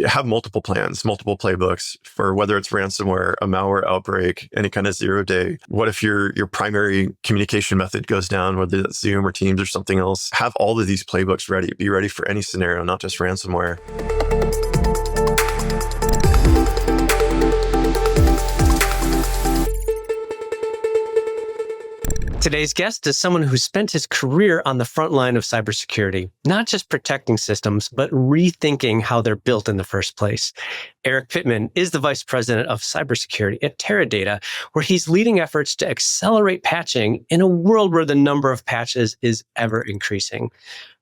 have multiple plans, multiple playbooks for whether it's ransomware, a malware outbreak, any kind of 0-day. What if your primary communication method goes down, whether it's Zoom or Teams or something else? Have all of these playbooks ready. Be ready for any scenario, not just ransomware. Today's guest is someone who spent his career on the front line of cybersecurity, not just protecting systems, but rethinking how they're built in the first place. Eric Pittman is the vice president of cybersecurity at Teradata, where he's leading efforts to accelerate patching in a world where the number of patches is ever increasing.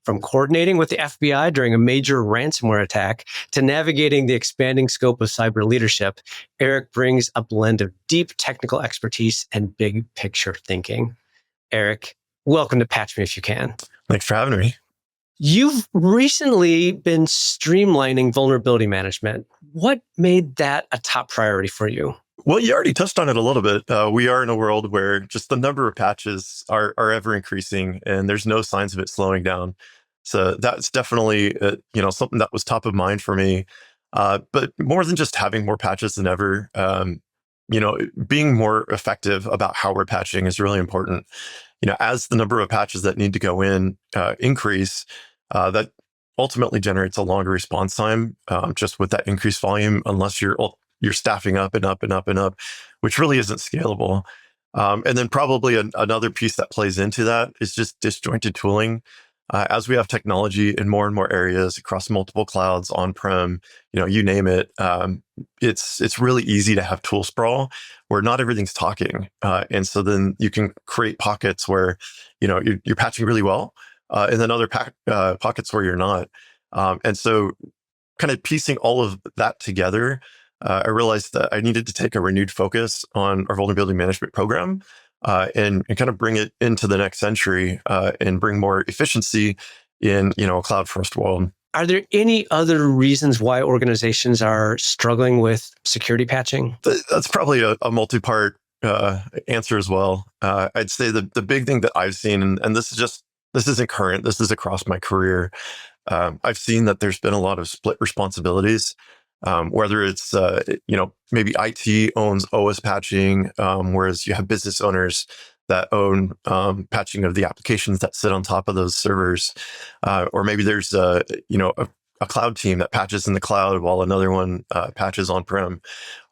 From coordinating with the FBI during a major ransomware attack to navigating the expanding scope of cyber leadership, Eric brings a blend of deep technical expertise and big picture thinking. Eric, welcome to Patch Me If You Can. Thanks for having me. You've recently been streamlining vulnerability management. What made that a top priority for you? Well, you already touched on it a little bit. We are in a world where just the number of patches are ever increasing, and there's no signs of it slowing down. So that's definitely something that was top of mind for me. But more than just having more patches than ever, being more effective about how we're patching is really important. As the number of patches that need to go in increase, that ultimately generates a longer response time just with that increased volume, unless you're staffing up and up and up and up, which really isn't scalable. And then probably another piece that plays into that is just disjointed tooling. As we have technology in more and more areas across multiple clouds, on-prem, you name it, it's really easy to have tool sprawl where not everything's talking. And so then you can create pockets where, you're patching really well, and then other pockets where you're not. And so kind of piecing all of that together, I realized that I needed to take a renewed focus on our vulnerability management program. And kind of bring it into the next century and bring more efficiency in, a cloud-first world. Are there any other reasons why organizations are struggling with security patching? That's probably a multi-part answer as well. I'd say the big thing that I've seen, and this isn't current, this is across my career. I've seen that there's been a lot of split responsibilities. Whether it's, maybe IT owns OS patching, whereas you have business owners that own patching of the applications that sit on top of those servers. Or maybe there's, a cloud team that patches in the cloud while another one patches on-prem.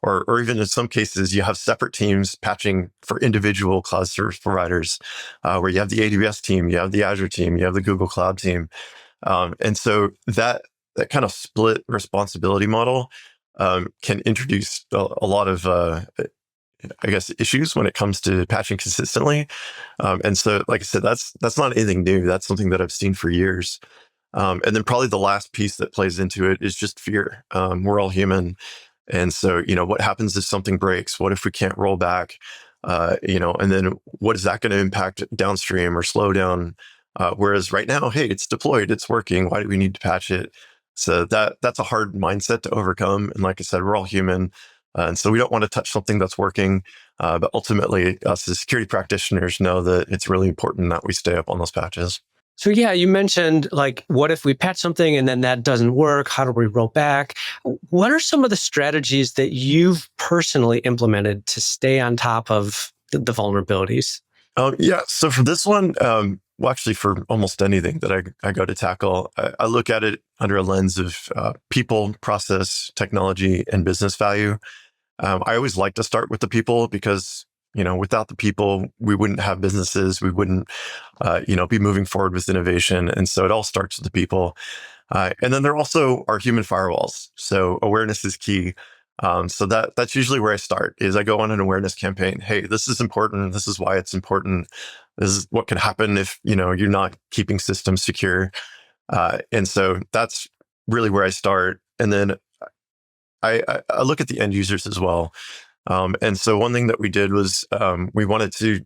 Or even in some cases, you have separate teams patching for individual cloud service providers, where you have the AWS team, you have the Azure team, you have the Google Cloud team. And so that kind of split responsibility model can introduce a lot of, issues when it comes to patching consistently. And so, like I said, that's not anything new. That's something that I've seen for years. And then probably the last piece that plays into it is just fear. We're all human. And so, what happens if something breaks? What if we can't roll back? And then what is that going to impact downstream or slow down? Whereas right now, hey, it's deployed, it's working. Why do we need to patch it? So that's a hard mindset to overcome. And like I said, we're all human. And so we don't want to touch something that's working. But ultimately, us as security practitioners know that it's really important that we stay up on those patches. So yeah, you mentioned what if we patch something and then that doesn't work? How do we roll back? What are some of the strategies that you've personally implemented to stay on top of the vulnerabilities? So for this one, actually for almost anything that I go to tackle, I look at it under a lens of people, process, technology, and business value. I always like to start with the people because, without the people, we wouldn't have businesses. We wouldn't, be moving forward with innovation. And so it all starts with the people. And then there also are human firewalls. So awareness is key. So that's usually where I start is I go on an awareness campaign. Hey, this is important. This is why it's important. This is what can happen if, you're not keeping systems secure. And so that's really where I start. And then I look at the end users as well. And so one thing that we did was we wanted to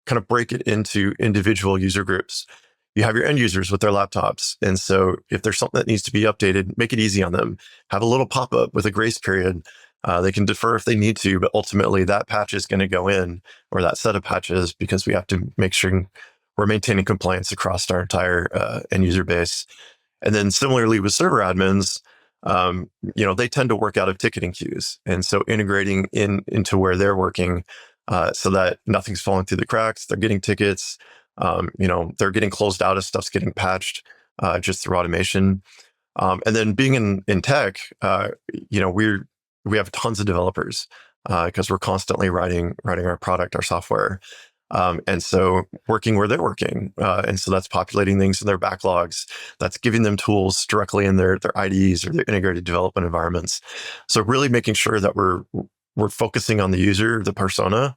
kind of break it into individual user groups. You have your end users with their laptops. And so if there's something that needs to be updated, make it easy on them. Have a little pop-up with a grace period. They can defer if they need to, but ultimately that patch is going to go in, or that set of patches, because we have to make sure we're maintaining compliance across our entire end user base. And then similarly with server admins, they tend to work out of ticketing queues. And so integrating into where they're working so that nothing's falling through the cracks, they're getting tickets, they're getting closed out as stuff's getting patched just through automation. And then being in tech, we have tons of developers because we're constantly writing our product, our software. And so working where they're working. And so that's populating things in their backlogs. That's giving them tools directly in their IDEs or their integrated development environments. So really making sure that we're focusing on the user, the persona,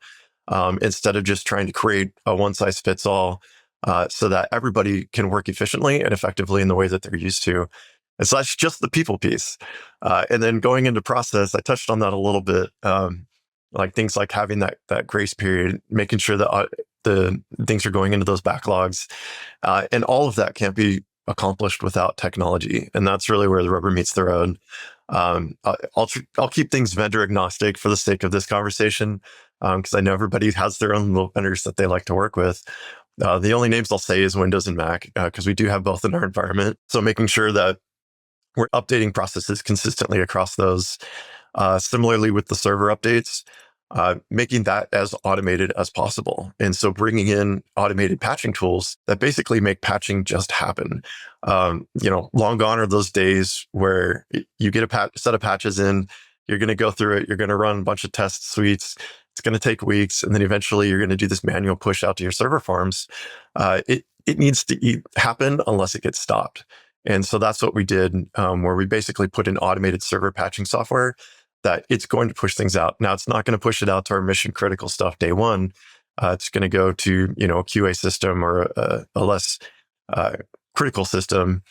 instead of just trying to create a one size fits all, so that everybody can work efficiently and effectively in the way that they're used to. And so that's just the people piece. And then going into process, I touched on that a little bit. Like things like having that grace period, making sure that the things are going into those backlogs, and all of that can't be accomplished without technology, and that's really where the rubber meets the road. I'll keep things vendor agnostic for the sake of this conversation, because I know everybody has their own little vendors that they like to work with. The only names I'll say is Windows and Mac, because we do have both in our environment. So making sure that we're updating processes consistently across those. Similarly with the server updates, making that as automated as possible. And so bringing in automated patching tools that basically make patching just happen. Long gone are those days where you get a set of patches in, you're going to go through it, you're going to run a bunch of test suites, it's going to take weeks, and then eventually you're going to do this manual push out to your server farms. It needs to happen unless it gets stopped. And so that's what we did, where we basically put in automated server patching software that it's going to push things out. Now, it's not going to push it out to our mission critical stuff day one. It's going to go to, a QA system or a less critical system.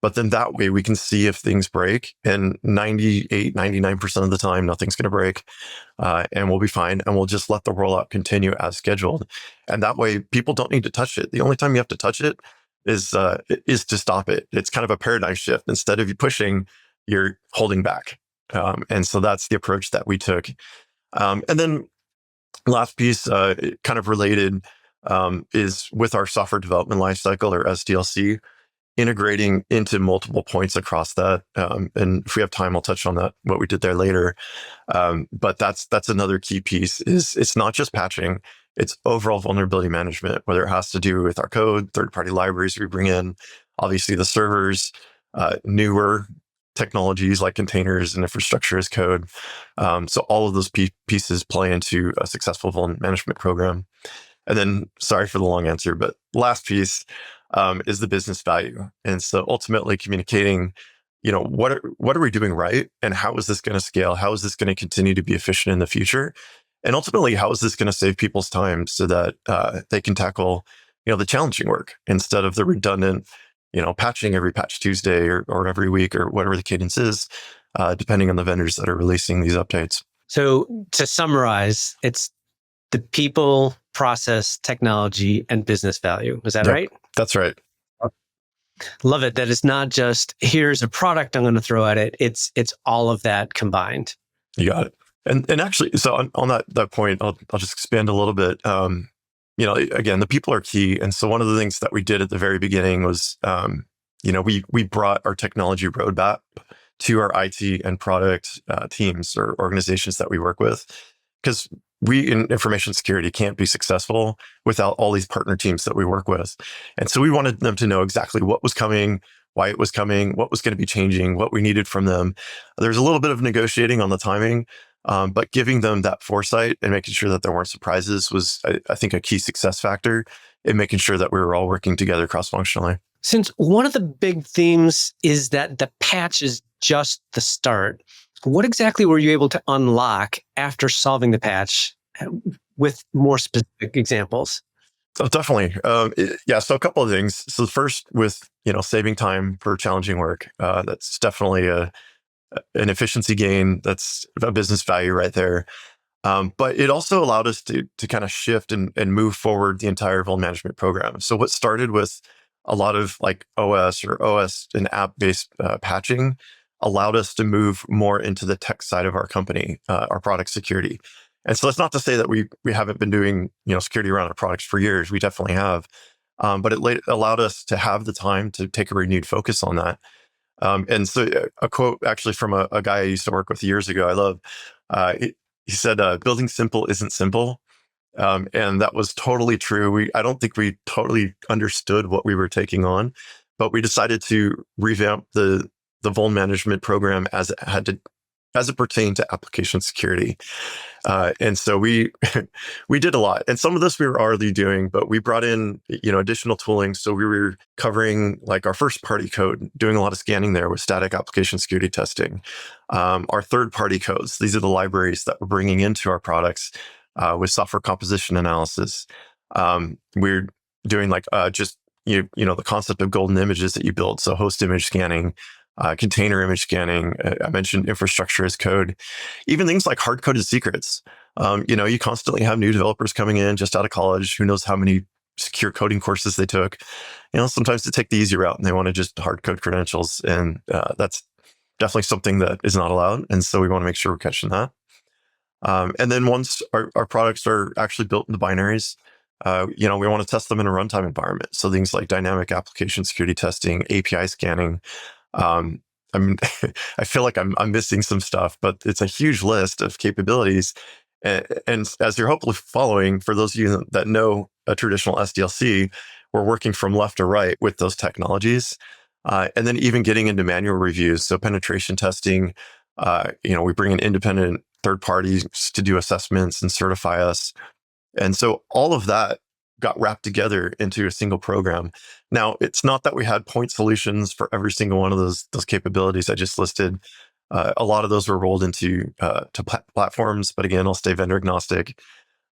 But then that way we can see if things break, and 98, 99% of the time, nothing's going to break, and we'll be fine. And we'll just let the rollout continue as scheduled. And that way people don't need to touch it. The only time you have to touch it is to stop it. It's kind of a paradigm shift. Instead of you pushing, you're holding back. And so that's the approach that we took. And then last piece, kind of related, is with our software development lifecycle, or SDLC, integrating into multiple points across that. And if we have time, I'll touch on that, what we did there later. But that's another key piece. Is it's not just patching, it's overall vulnerability management, whether it has to do with our code, third-party libraries we bring in, obviously the servers, newer technologies like containers and infrastructure as code. So all of those pieces play into a successful vulnerability management program. And then, sorry for the long answer, but last piece is the business value. And so ultimately communicating, what are we doing right? And how is this going to scale? How is this going to continue to be efficient in the future? And ultimately, how is this going to save people's time so that they can tackle, the challenging work instead of the redundant, patching every Patch Tuesday or every week or whatever the cadence is, depending on the vendors that are releasing these updates. So to summarize, it's the people, process, technology, and business value. Is that right? That's right. Love it. That it's not just, here's a product I'm going to throw at it. It's all of that combined. You got it. And actually, so on that point, I'll just expand a little bit. Again, the people are key. And so one of the things that we did at the very beginning was, we brought our technology roadmap to our IT and product teams or organizations that we work with, because we in information security can't be successful without all these partner teams that we work with. And so we wanted them to know exactly what was coming, why it was coming, what was going to be changing, what we needed from them. There's a little bit of negotiating on the timing, but giving them that foresight and making sure that there weren't surprises was, I think, a key success factor in making sure that we were all working together cross-functionally. Since one of the big themes is that the patch is just the start, what exactly were you able to unlock after solving the patch with more specific examples? So definitely. So a couple of things. So the first with, saving time for challenging work, that's definitely an efficiency gain. That's a business value right there. But it also allowed us to kind of shift and move forward the entire vulnerability management program. So what started with a lot of like OS and app-based patching allowed us to move more into the tech side of our company, our product security. And so that's not to say that we haven't been doing, security around our products for years. We definitely have. But it allowed us to have the time to take a renewed focus on that. And so a quote actually from a guy I used to work with years ago, I love, he said, building simple isn't simple. And that was totally true. I don't think we totally understood what we were taking on, but we decided to revamp the vuln management program as it pertained to application security. And so we we did a lot, and some of this we were already doing, but we brought in additional tooling. So we were covering like our first party code, doing a lot of scanning there with static application security testing. Our third party codes, these are the libraries that we're bringing into our products with software composition analysis. We're doing like just the concept of golden images that you build, so host image scanning. Container image scanning. I mentioned infrastructure as code, even things like hard-coded secrets. You constantly have new developers coming in just out of college. Who knows how many secure coding courses they took? Sometimes they take the easy route and they want to just hard code credentials, and that's definitely something that is not allowed. And so we want to make sure we're catching that. And then once our products are actually built into binaries, we want to test them in a runtime environment. So things like dynamic application security testing, API scanning. I mean, I feel like I'm missing some stuff, but it's a huge list of capabilities. And as you're hopefully following, for those of you that know a traditional SDLC, we're working from left to right with those technologies. And then even getting into manual reviews. So penetration testing, we bring in independent third parties to do assessments and certify us. And so all of that got wrapped together into a single program. Now, it's not that we had point solutions for every single one of those capabilities I just listed. A lot of those were rolled into platforms, but again, I'll stay vendor agnostic,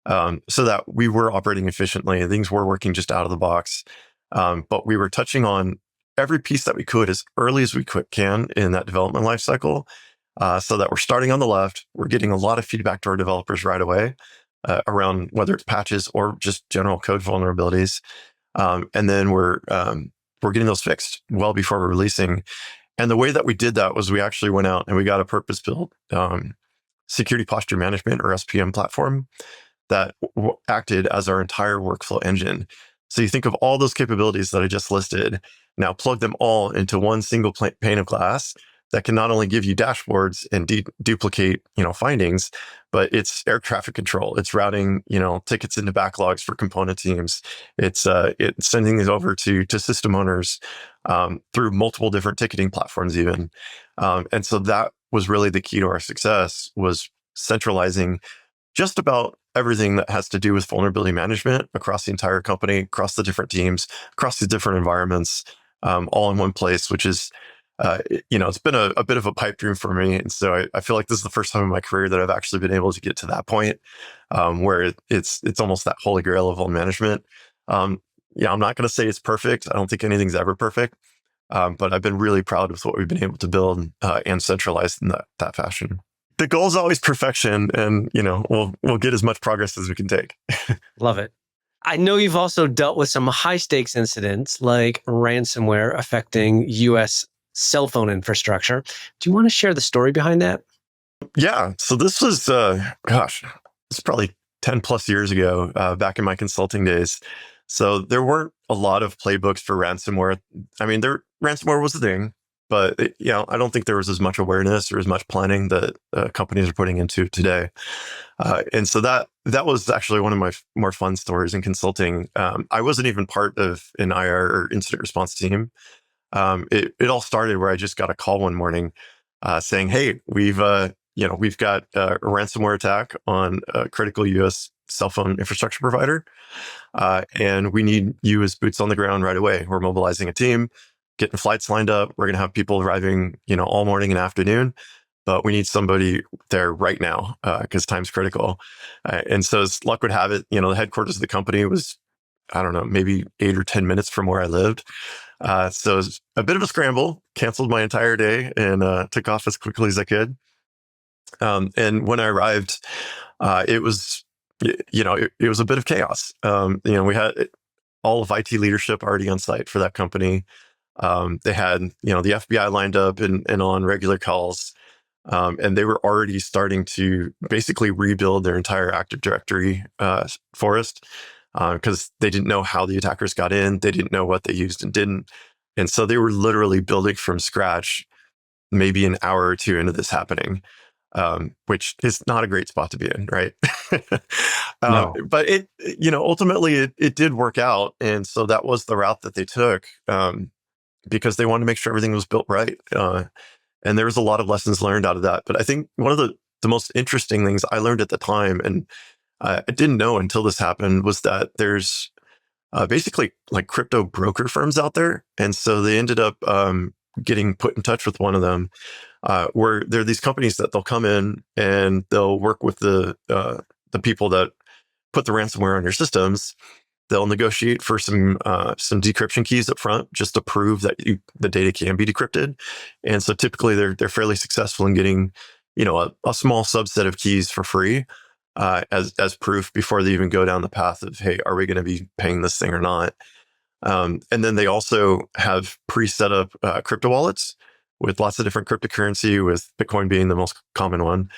so that we were operating efficiently. Things were working just out of the box, but we were touching on every piece that we could as early as we can in that development lifecycle, so that we're starting on the left. We're getting a lot of feedback to our developers right away. Around whether it's patches or just general code vulnerabilities, and then we're getting those fixed well before we're releasing. And the way that we did that was we actually went out and we got a purpose-built security posture management or SPM platform that acted as our entire workflow engine. So you think of all those capabilities that I just listed, now plug them all into one single pane of glass that can not only give you dashboards and duplicate, findings, but it's air traffic control. It's routing, tickets into backlogs for component teams. It's sending these over to system owners through multiple different ticketing platforms, even. And so that was really the key to our success, was centralizing just about everything that has to do with vulnerability management across the entire company, across the different teams, across the different environments, all in one place, which is it's been a bit of a pipe dream for me. And so I feel like this is the first time in my career that I've actually been able to get to that point where it's almost that holy grail of vuln management. I'm not going to say it's perfect. I don't think anything's ever perfect. But I've been really proud of what we've been able to build and centralize in that fashion. The goal is always perfection, and we'll get as much progress as we can take. Love it. I know you've also dealt with some high stakes incidents like ransomware affecting U.S. cell phone infrastructure. Do you want to share the story behind that? Yeah. So this was, it's probably 10 plus years ago, back in my consulting days. So there weren't a lot of playbooks for ransomware. I mean, ransomware was a thing, but I don't think there was as much awareness or as much planning that companies are putting into today. And so that was actually one of my more fun stories in consulting. I wasn't even part of an IR or incident response team. It all started where I just got a call one morning saying, "Hey, we've got a ransomware attack on a critical U.S. cell phone infrastructure provider, and we need you as boots on the ground right away. We're mobilizing a team, getting flights lined up. We're going to have people arriving, all morning and afternoon, but we need somebody there right now because time's critical." And so, as luck would have it, the headquarters of the company was, I don't know, maybe 8 or 10 minutes from where I lived. So it was a bit of a scramble, canceled my entire day and took off as quickly as I could. And when I arrived, it was, it was a bit of chaos. We had all of IT leadership already on site for that company. They had, the FBI lined up and on regular calls. And they were already starting to basically rebuild their entire Active Directory forest because they didn't know how the attackers got in. They didn't know what they used and didn't. And so they were literally building from scratch, maybe an hour or two into this happening, which is not a great spot to be in, right? No. But ultimately it did work out. And so that was the route that they took, because they wanted to make sure everything was built right. And there was a lot of lessons learned out of that. But I think one of the most interesting things I learned at the time, and I didn't know until this happened, was that there's basically like crypto broker firms out there. And so they ended up getting put in touch with one of them, where there are these companies that they'll come in and they'll work with the people that put the ransomware on your systems. They'll negotiate for some decryption keys up front, just to prove that the data can be decrypted. And so typically they're fairly successful in getting, a small subset of keys for free, as proof before they even go down the path of, hey, are we going to be paying this thing or not? And then they also have pre-set up crypto wallets with lots of different cryptocurrency, with Bitcoin being the most common one.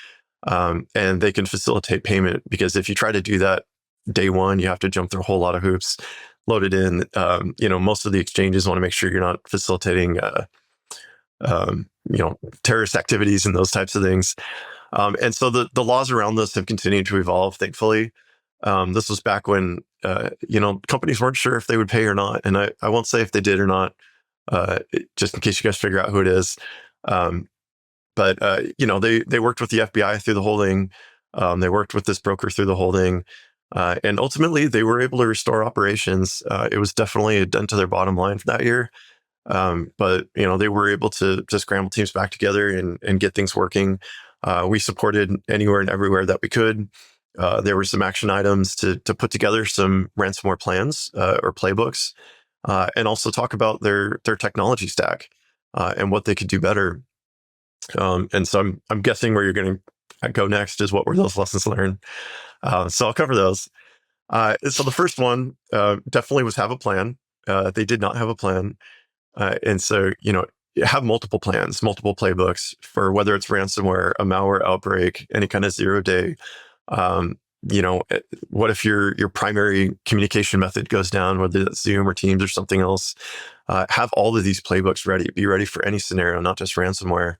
And they can facilitate payment, because if you try to do that day one, you have to jump through a whole lot of hoops, load it in. Most of the exchanges want to make sure you're not facilitating, terrorist activities and those types of things. And so the laws around this have continued to evolve, thankfully. This was back when, companies weren't sure if they would pay or not. And I won't say if they did or not, just in case you guys figure out who it is. But they worked with the FBI through the whole thing. They worked with this broker through the whole thing. And ultimately, they were able to restore operations. It was definitely a dent to their bottom line for that year. But they were able to scramble teams back together and get things working. We supported anywhere and everywhere that we could. There were some action items to put together some ransomware plans or playbooks, and also talk about their technology stack and what they could do better. And so I'm guessing where you're going to go next is what were those lessons learned. So I'll cover those. So the first one definitely was have a plan. They did not have a plan. And so, have multiple plans, multiple playbooks for whether it's ransomware, a malware outbreak, any kind of 0-day. What if your primary communication method goes down, whether it's Zoom or Teams or something else? Have all of these playbooks ready. Be ready for any scenario, not just ransomware.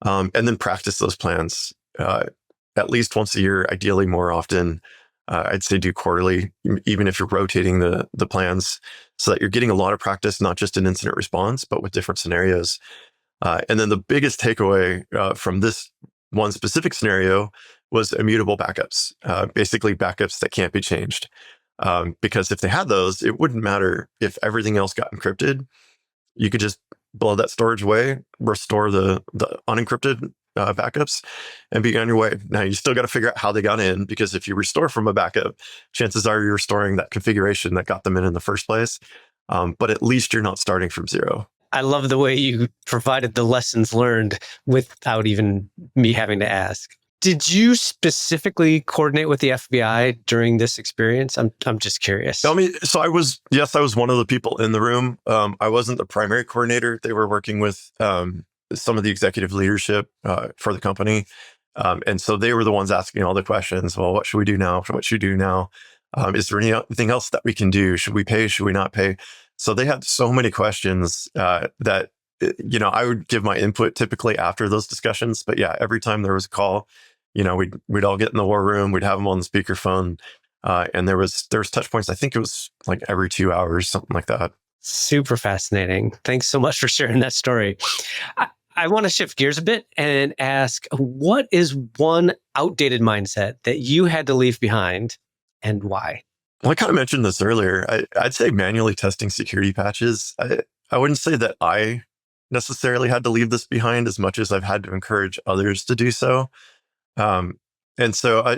And then practice those plans at least once a year, ideally more often. I'd say do quarterly, even if you're rotating the plans, so that you're getting a lot of practice, not just in incident response, but with different scenarios. And then the biggest takeaway from this one specific scenario was immutable backups, basically backups that can't be changed. Because if they had those, it wouldn't matter if everything else got encrypted. You could just blow that storage away, restore the unencrypted backups, and be on your way. Now, you still got to figure out how they got in, because if you restore from a backup, chances are you're restoring that configuration that got them in the first place. But at least you're not starting from zero. I love the way you provided the lessons learned without even me having to ask. Did you specifically coordinate with the FBI during this experience? I'm just curious. I mean, so I was one of the people in the room. I wasn't the primary coordinator. They were working with some of the executive leadership for the company. And so they were the ones asking all the questions. Well, what should we do now? What should we do now? Is there anything else that we can do? Should we pay? Should we not pay? So they had so many questions that, I would give my input typically after those discussions. But yeah, every time there was a call, we'd all get in the war room. We'd have them on the speakerphone. And there was touch points. I think it was like every 2 hours, something like that. Super fascinating. Thanks so much for sharing that story. I want to shift gears a bit and ask, what is one outdated mindset that you had to leave behind and why? Well, I kind of mentioned this earlier. I'd say manually testing security patches. I wouldn't say that I necessarily had to leave this behind as much as I've had to encourage others to do so. And so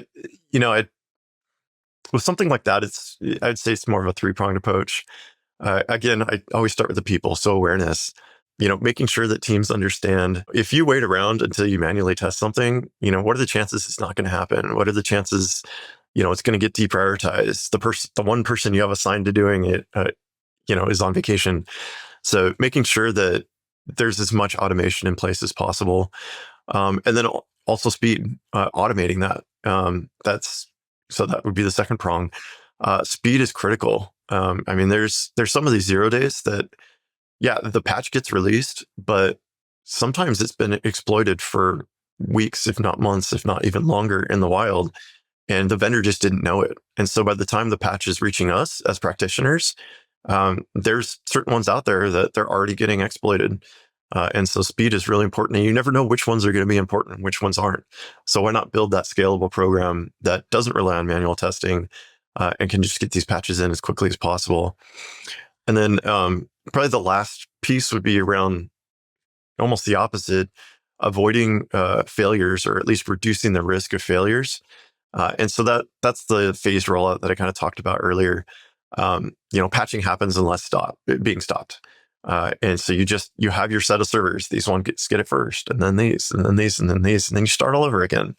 with something like that, I'd say it's more of a three-pronged approach. Again, I always start with the people. So awareness, making sure that teams understand if you wait around until you manually test something, what are the chances it's not going to happen? What are the chances, it's going to get deprioritized? The one person you have assigned to doing it, is on vacation. So making sure that there's as much automation in place as possible. And then also speed, automating that. So that would be the second prong. Speed is critical. I mean, there's some of these 0 days that, yeah, the patch gets released, but sometimes it's been exploited for weeks, if not months, if not even longer in the wild. And the vendor just didn't know it. And so by the time the patch is reaching us as practitioners, there's certain ones out there that they're already getting exploited. And so speed is really important. And you never know which ones are going to be important and which ones aren't. So why not build that scalable program that doesn't rely on manual testing and can just get these patches in as quickly as possible? And then probably the last piece would be around almost the opposite, avoiding failures, or at least reducing the risk of failures. And so that's the phased rollout that I kind of talked about earlier. Patching happens unless being stopped. And so you have your set of servers. These ones get it first, and then these, and then these, and then these, and then you start all over again.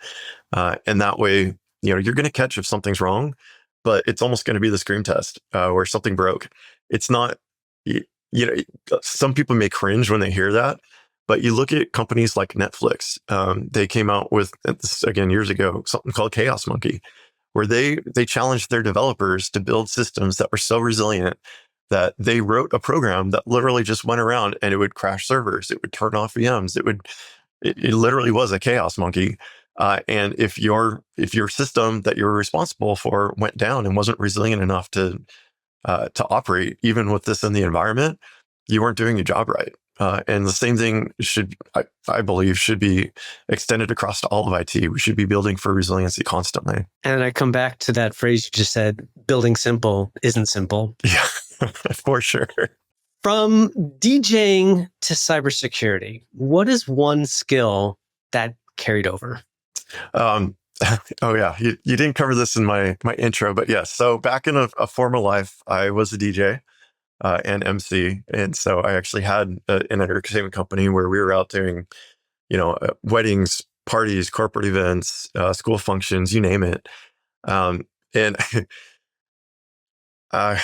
And that way, you're going to catch if something's wrong, but it's almost going to be the scream test where something broke. It's not, some people may cringe when they hear that, but you look at companies like Netflix. They came out with, this again years ago, something called Chaos Monkey, where they challenged their developers to build systems that were so resilient that they wrote a program that literally just went around and it would crash servers. It would turn off VMs. It literally was a chaos monkey. And if your system that you were responsible for went down and wasn't resilient enough to operate, even with this in the environment, you weren't doing your job right. And the same thing I believe, should be extended across to all of IT. We should be building for resiliency constantly. And I come back to that phrase you just said, building simple isn't simple. Yeah, for sure. From DJing to cybersecurity, what is one skill that carried over? Oh yeah, you didn't cover this in my intro, but yes. So back in a former life, I was a DJ. And MC. And so I actually had an entertainment company where we were out doing, weddings, parties, corporate events, school functions, you name it. And I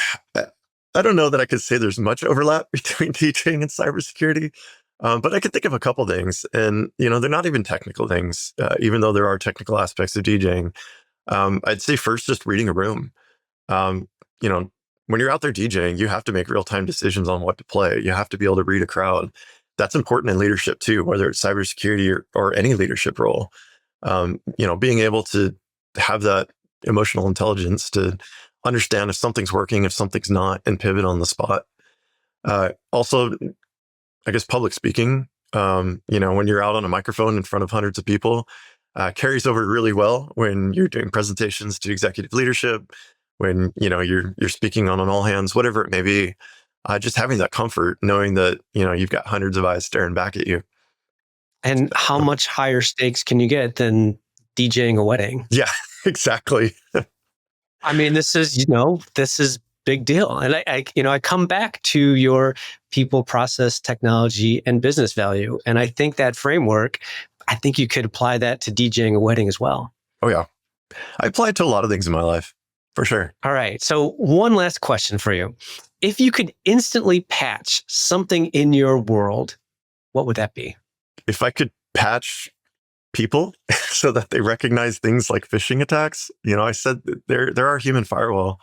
don't know that I could say there's much overlap between DJing and cybersecurity, but I could think of a couple things. And, they're not even technical things, even though there are technical aspects of DJing. I'd say first, just reading a room. When you're out there DJing, you have to make real-time decisions on what to play. You have to be able to read a crowd. That's important in leadership too, whether it's cybersecurity or any leadership role. Being able to have that emotional intelligence to understand if something's working, if something's not, and pivot on the spot. Also, I guess public speaking, when you're out on a microphone in front of hundreds of people, carries over really well when you're doing presentations to executive leadership, when you're speaking on an all hands, whatever it may be. Just having that comfort, knowing that you've got hundreds of eyes staring back at you. And how much higher stakes can you get than DJing a wedding? Yeah, exactly. I mean, this is big deal. And I come back to your people, process, technology, and business value. And I think that framework, I think you could apply that to DJing a wedding as well. Oh yeah. I apply it to a lot of things in my life. For sure. All right. So one last question for you. If you could instantly patch something in your world, what would that be? If I could patch people so that they recognize things like phishing attacks, I said that there are human firewall.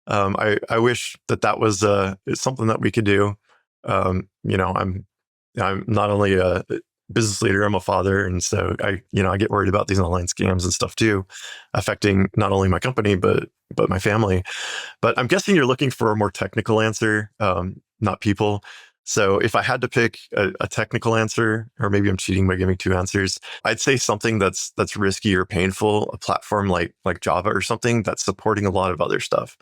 I wish that was something that we could do. I'm not only a business leader, I'm a father. And so I get worried about these online scams and stuff too, affecting not only my company, but my family. But I'm guessing you're looking for a more technical answer, not people. So if I had to pick a technical answer, or maybe I'm cheating by giving two answers, I'd say something that's risky or painful, a platform like Java or something that's supporting a lot of other stuff.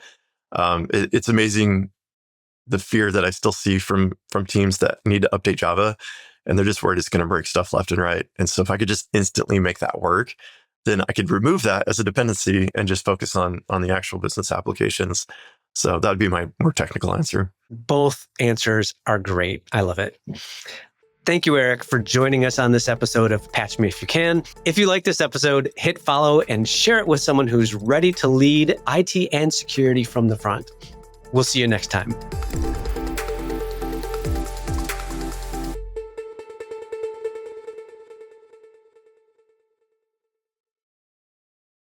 It's amazing the fear that I still see from teams that need to update Java, and they're just worried it's going to break stuff left and right. And so if I could just instantly make that work, then I could remove that as a dependency and just focus on the actual business applications. So that would be my more technical answer. Both answers are great. I love it. Thank you, Eric, for joining us on this episode of Patch Me If You Can. If you like this episode, hit follow and share it with someone who's ready to lead IT and security from the front. We'll see you next time.